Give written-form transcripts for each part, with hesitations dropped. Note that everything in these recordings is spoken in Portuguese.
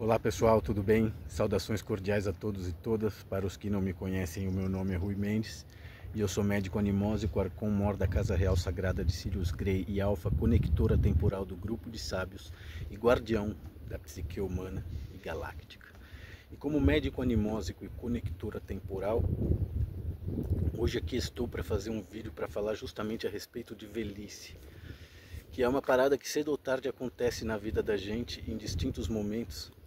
Olá pessoal, tudo bem? Saudações cordiais a todos e todas. Para os que não me conhecem, o meu nome é Rui Mendes e eu sou médico animósico, arcon-mor da Casa Real Sagrada de Sirius Grey e Alfa, conectora temporal do grupo de sábios e guardião da psique humana e galáctica. E como médico animósico e conectora temporal, hoje aqui estou para fazer um vídeo para falar justamente a respeito de velhice, que é uma parada que cedo ou tarde acontece na vida da gente em distintos momentos.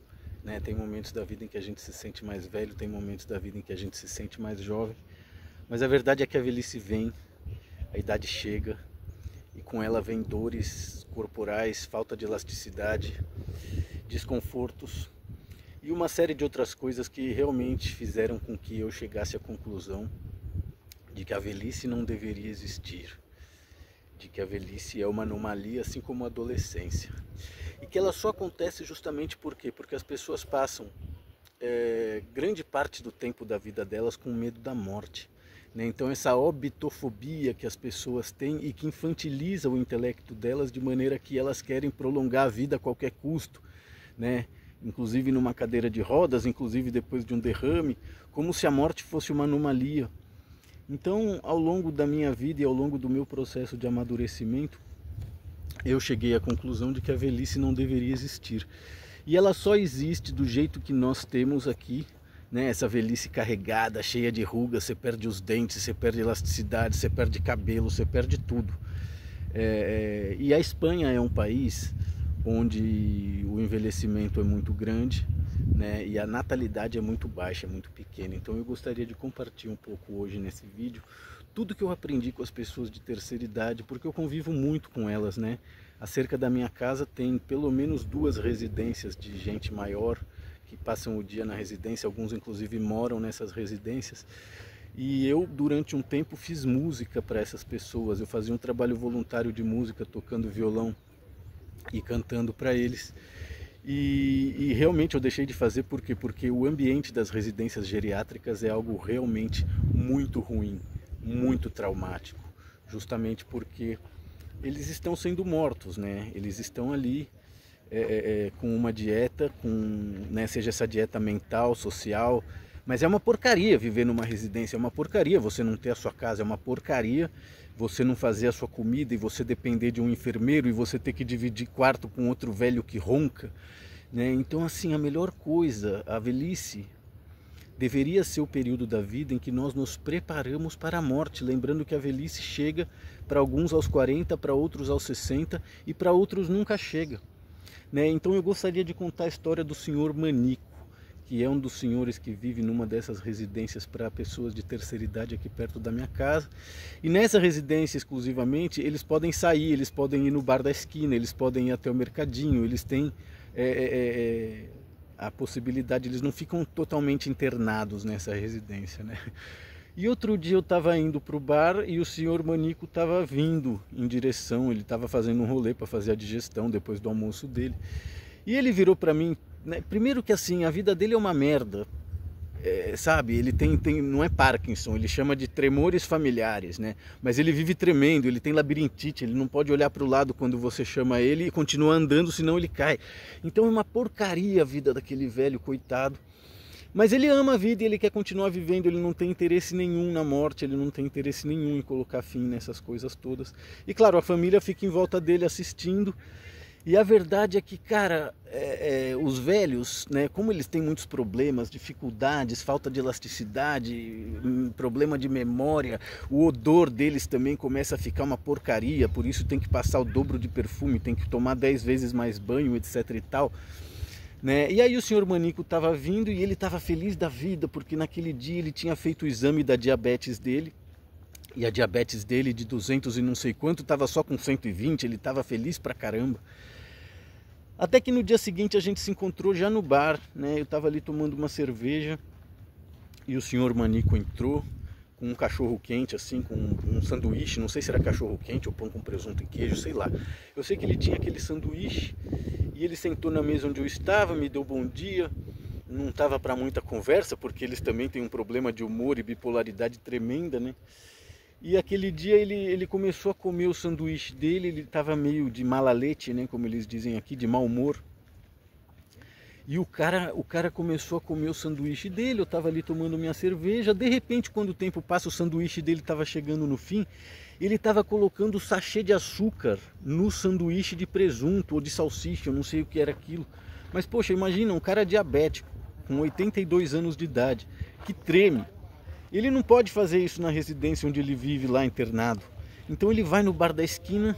Tem momentos da vida em que a gente se sente mais velho, tem momentos da vida em que a gente se sente mais jovem, mas a verdade é que a velhice vem, a idade chega e com ela vem dores corporais, falta de elasticidade, desconfortos e uma série de outras coisas que realmente fizeram com que eu chegasse à conclusão de que a velhice não deveria existir, de que a velhice é uma anomalia assim como a adolescência. E que ela só acontece justamente por quê? Porque as pessoas passam grande parte do tempo da vida delas com medo da morte. Então essa obitofobia que as pessoas têm e que infantiliza o intelecto delas de maneira que elas querem prolongar a vida a qualquer custo, inclusive numa cadeira de rodas, inclusive depois de um derrame, como se a morte fosse uma anomalia. Então, ao longo da minha vida e ao longo do meu processo de amadurecimento, eu cheguei à conclusão de que a velhice não deveria existir. E ela só existe do jeito que nós temos aqui, essa velhice carregada, cheia de rugas, você perde os dentes, você perde elasticidade, você perde cabelo, você perde tudo. E a Espanha é um país onde o envelhecimento é muito grande, e a natalidade é muito baixa, é muito pequena. Então eu gostaria de compartilhar um pouco hoje nesse vídeo tudo que eu aprendi com as pessoas de terceira idade, porque eu convivo muito com elas, Acerca da minha casa tem pelo menos 2 residências de gente maior que passam o dia na residência, alguns inclusive moram nessas residências. E eu durante um tempo fiz música para essas pessoas, eu fazia um trabalho voluntário de música, tocando violão e cantando para eles. E realmente eu deixei de fazer por quê? Porque o ambiente das residências geriátricas é algo realmente muito ruim, muito traumático, justamente porque eles estão sendo mortos, Eles estão ali com uma dieta, seja essa dieta mental, social, mas é uma porcaria viver numa residência, é uma porcaria você não ter a sua casa, é uma porcaria você não fazer a sua comida e você depender de um enfermeiro e você ter que dividir quarto com outro velho que ronca, Então assim, a melhor coisa, a velhice deveria ser o período da vida em que nós nos preparamos para a morte, lembrando que a velhice chega para alguns aos 40, para outros aos 60 e para outros nunca chega. Então eu gostaria de contar a história do senhor Manico, que é um dos senhores que vive numa dessas residências para pessoas de terceira idade aqui perto da minha casa. E nessa residência exclusivamente eles podem sair, eles podem ir no bar da esquina, eles podem ir até o mercadinho, eles têm a possibilidade, eles não ficam totalmente internados nessa residência, E outro dia eu estava indo para o bar e o senhor Manico estava vindo em direção, ele estava fazendo um rolê para fazer a digestão depois do almoço dele. E ele virou para mim, primeiro que assim, a vida dele é uma merda, sabe, ele tem, não é Parkinson, ele chama de tremores familiares, Mas ele vive tremendo, ele tem labirintite, ele não pode olhar para o lado quando você chama ele e continua andando, senão ele cai. Então é uma porcaria a vida daquele velho, coitado. Mas ele ama a vida e ele quer continuar vivendo, ele não tem interesse nenhum na morte, ele não tem interesse nenhum em colocar fim nessas coisas todas. E claro, a família fica em volta dele assistindo. E a verdade é que, cara, os velhos, como eles têm muitos problemas, dificuldades, falta de elasticidade, problema de memória, o odor deles também começa a ficar uma porcaria, por isso tem que passar o dobro de perfume, tem que tomar 10 vezes mais banho, etc e tal. E aí o senhor Manico estava vindo e ele estava feliz da vida, porque naquele dia ele tinha feito o exame da diabetes dele, e a diabetes dele de 200 e não sei quanto estava só com 120, ele estava feliz pra caramba. Até que no dia seguinte a gente se encontrou já no bar, eu estava ali tomando uma cerveja e o senhor Manico entrou com um cachorro quente, assim, com um sanduíche, não sei se era cachorro quente ou pão com presunto e queijo, sei lá. Eu sei que ele tinha aquele sanduíche e ele sentou na mesa onde eu estava, me deu bom dia, não estava para muita conversa, porque eles também têm um problema de humor e bipolaridade tremenda, E aquele dia ele começou a comer o sanduíche dele, ele estava meio de mala leite, como eles dizem aqui, de mau humor. E o cara começou a comer o sanduíche dele, eu estava ali tomando minha cerveja, de repente quando o tempo passa, o sanduíche dele estava chegando no fim, ele estava colocando sachê de açúcar no sanduíche de presunto ou de salsicha, eu não sei o que era aquilo. Mas poxa, imagina um cara diabético, com 82 anos de idade, que treme. Ele não pode fazer isso na residência onde ele vive lá internado. Então ele vai no bar da esquina,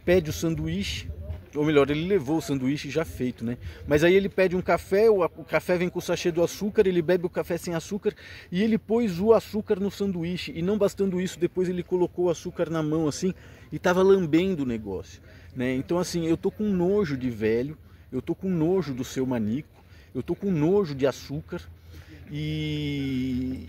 pede o sanduíche, ou melhor, ele levou o sanduíche já feito, né? Mas aí ele pede um café, o café vem com o sachê do açúcar, ele bebe o café sem açúcar e ele pôs o açúcar no sanduíche. E não bastando isso, depois ele colocou o açúcar na mão assim e estava lambendo o negócio, né? Então assim, eu tô com nojo de velho, eu tô com nojo do seu Manico, eu tô com nojo de açúcar e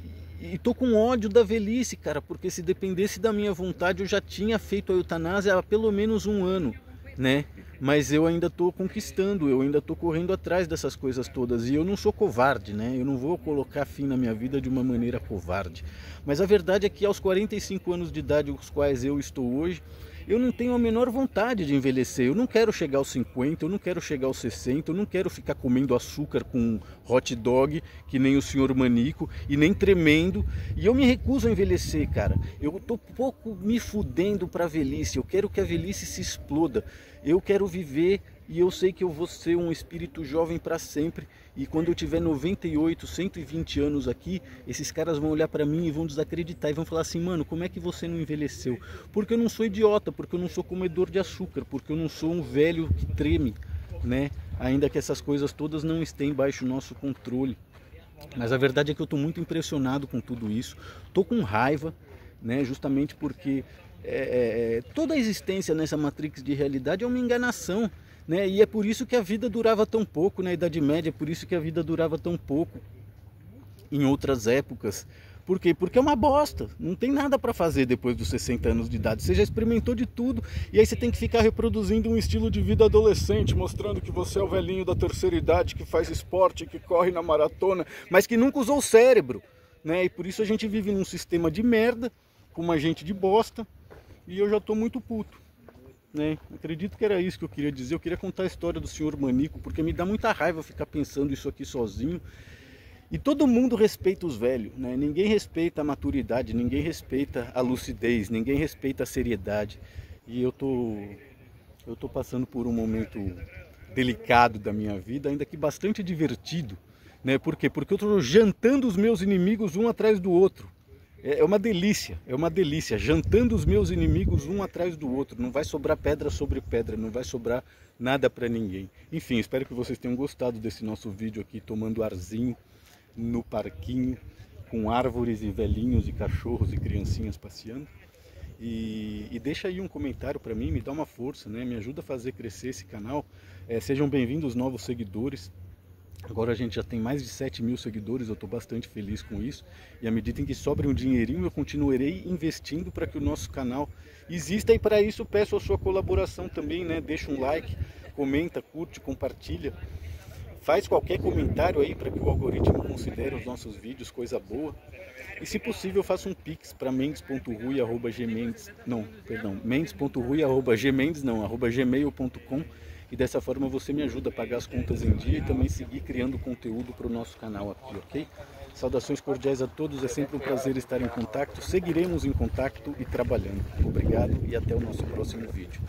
tô com ódio da velhice, cara, porque se dependesse da minha vontade eu já tinha feito a eutanásia há pelo menos um ano, né? Mas eu ainda estou conquistando, eu ainda estou correndo atrás dessas coisas todas e eu não sou covarde, né? Eu não vou colocar fim na minha vida de uma maneira covarde. Mas a verdade é que aos 45 anos de idade, os quais eu estou hoje, eu não tenho a menor vontade de envelhecer. Eu não quero chegar aos 50, eu não quero chegar aos 60, eu não quero ficar comendo açúcar com hot dog, que nem o senhor Manico, e nem tremendo. E eu me recuso a envelhecer, cara. Eu tô pouco me fudendo pra velhice. Eu quero que a velhice se exploda. Eu quero viver e eu sei que eu vou ser um espírito jovem para sempre. E quando eu tiver 98, 120 anos aqui, esses caras vão olhar para mim e vão desacreditar e vão falar assim: mano, como é que você não envelheceu? Porque eu não sou idiota, porque eu não sou comedor de açúcar, porque eu não sou um velho que treme, né? Ainda que essas coisas todas não estejam baixo nosso controle. Mas a verdade é que eu estou muito impressionado com tudo isso. Estou com raiva, né? Justamente porque toda a existência nessa matrix de realidade é uma enganação, né? E é por isso que a vida durava tão pouco na Idade Média, é por isso que a vida durava tão pouco em outras épocas. Por quê? Porque é uma bosta, não tem nada para fazer depois dos 60 anos de idade, você já experimentou de tudo e aí você tem que ficar reproduzindo um estilo de vida adolescente, mostrando que você é o velhinho da terceira idade, que faz esporte, que corre na maratona, mas que nunca usou o cérebro, né? E por isso a gente vive num sistema de merda, com uma gente de bosta, e eu já estou muito puto, né? Acredito que era isso que eu queria dizer. Eu queria contar a história do senhor Manico, porque me dá muita raiva ficar pensando isso aqui sozinho. E todo mundo respeita os velhos, né? Ninguém respeita a maturidade, ninguém respeita a lucidez, ninguém respeita a seriedade. E eu tô passando por um momento delicado da minha vida, ainda que bastante divertido, né? Por quê? Porque eu estou jantando os meus inimigos um atrás do outro. É uma delícia, jantando os meus inimigos um atrás do outro. Não vai sobrar pedra sobre pedra, não vai sobrar nada para ninguém. Enfim, espero que vocês tenham gostado desse nosso vídeo aqui, tomando arzinho no parquinho, com árvores e velhinhos e cachorros e criancinhas passeando. E deixa aí um comentário para mim, me dá uma força, né? Me ajuda a fazer crescer esse canal. Sejam bem-vindos novos seguidores. Agora a gente já tem mais de 7.000 seguidores, eu estou bastante feliz com isso. E à medida em que sobre um dinheirinho, eu continuarei investindo para que o nosso canal exista. E para isso peço a sua colaboração também, né? Deixa um like, comenta, curte, compartilha. Faz qualquer comentário aí para que o algoritmo considere os nossos vídeos coisa boa. E se possível, faça um pix para mendes.rui@gmail.com. E dessa forma você me ajuda a pagar as contas em dia e também seguir criando conteúdo para o nosso canal aqui, ok? Saudações cordiais a todos, é sempre um prazer estar em contato. Seguiremos em contato e trabalhando. Obrigado e até o nosso próximo vídeo.